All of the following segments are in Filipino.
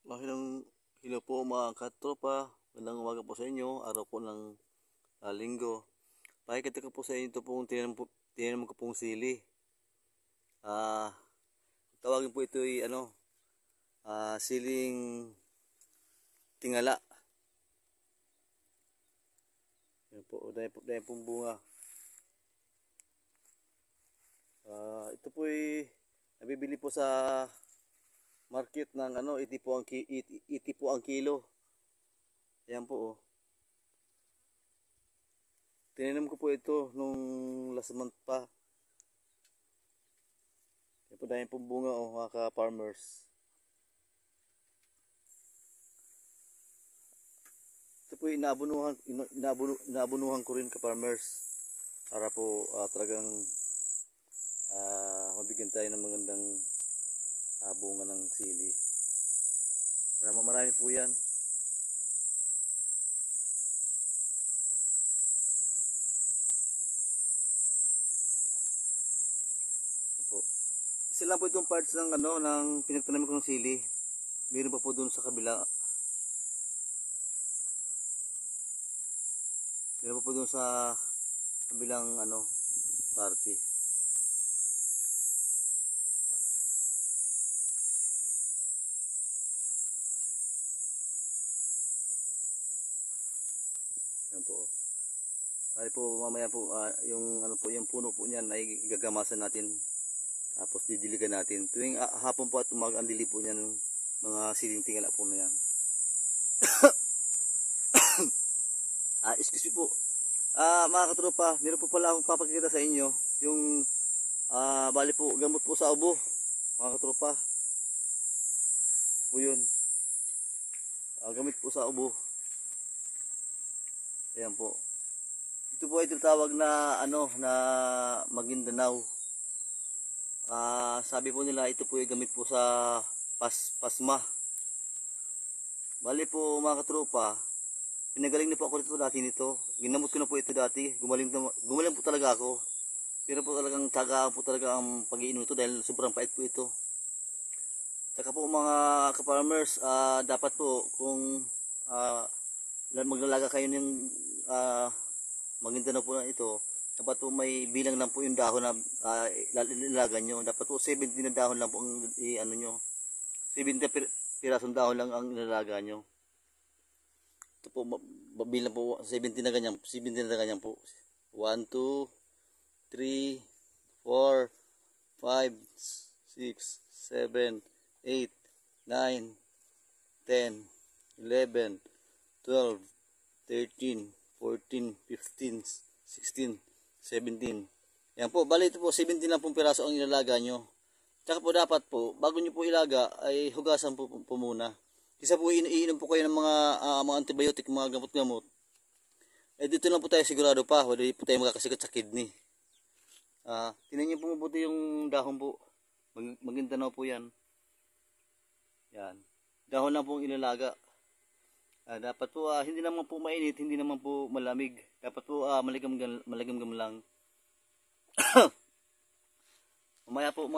Hello po mga katropa, magandang umaga po sa inyo, araw po ng linggo. Pakikita ko po sa inyo ito pong tinanim ko pong sili. Tawagin po ito ay siling tingala. Yan po, dahil pong bunga. Ito po ay nabibili po sa market ng 80 po ang kilo. Ayan po oh. Tinanim ko po ito nung last month pa. Ayan po dahil pong bunga oh, mga ka-farmers. Ito po inaabunuhan ko rin ka-farmers para po talagang mabigyan tayo ng magandang bunga ng sili. Marami po yan. Po. Isa lang po itong parts ng ng pinagtanaman ko ng sili. Meron pa po doon sa kabila. Meron pa po doon sa kabilang party. Yan po. Ay po mamaya po yung yung puno po niyan ay gagamasan natin. Tapos didiligan natin. Tuwing hapon po at umaga ang dili po niyan ng mga siling tingala po na yan. Excuse me po. Mga katropa, meron po pala akong papakita sa inyo yung bali po gamot po sa ubo. Mga katropa. Ito po yun. Gamit po sa ubo. Ayan po. Ito po ay tinatawag na na Maguindanao. Sabi po nila ito po ay gamit po sa pasma. Bali po mga katropa, pinagaling na po ako dito dati nito. Ginamot ko na po ito dati. Gumaling po talaga ako. Pero po talagang tagaan po talaga ang pag-iinom ito dahil sobrang pait po ito. Saka po mga ka-farmers, dapat po kung maglalaga kayo ng Maguindanao po na ito, dapat po may bilang lang po yung dahon na ilalagan nyo. Dapat po 70 na dahon lang po ang nyo. 70 pirasong dahon lang ang ilalaga nyo. Ito po, bilang po 70 na ganyan po. 1, 2, 3, 4, 5, 6, 7, 8, 9, 10, 11, 12, 13, 14, 15, 16, 17. Yan po, bali ito po 17 lang pong piraso ang ilalaga nyo. Tsaka po dapat po, bago nyo po ilaga ay hugasan po muna. Isa po iinom po kayo ng mga antibiotic, mga gamot-gamot. Dito lang po tayo sigurado pa, wala po tayo makakasigat sa kidney. Tingnan nyo po mabuti yung dahon po. Maguindanao po yan. Yan. Dahon lang po ang ilalaga. Dapat po hindi naman po mainit, hindi naman po malamig. Dapat po maligam-gam lang. Mamaya po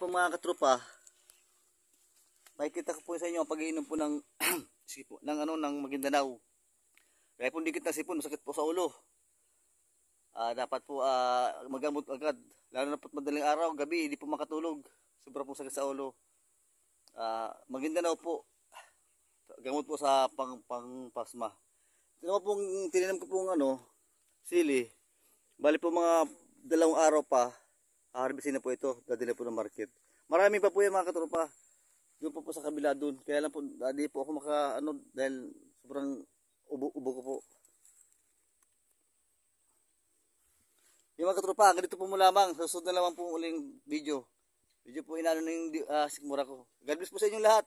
mga katropa, makikita ko po sa inyo ang pag-iinom po ng ng Maguindanao. Kaya po dikit na sipon, masakit po sa ulo. Dapat po magamot agad. Lalo na po madaling araw, gabi, hindi po makatulog. Sobra po sakit sa ulo. Maguindanao po. Gamot po sa pang-pasma. Ito naman pong tinanim ko pong sili. Bali po mga 2 araw pa, harvestin na po ito. Dadali po ng market. Marami pa po yan mga katropa. Doon po sa kabila doon. Kaya lang po, hindi po ako dahil sobrang ubo ko po. Yung mga katropa, ganito po mo lamang. Susunod na naman po uling video. Video po inano na yung sikmura ko. God bless po sa inyong lahat.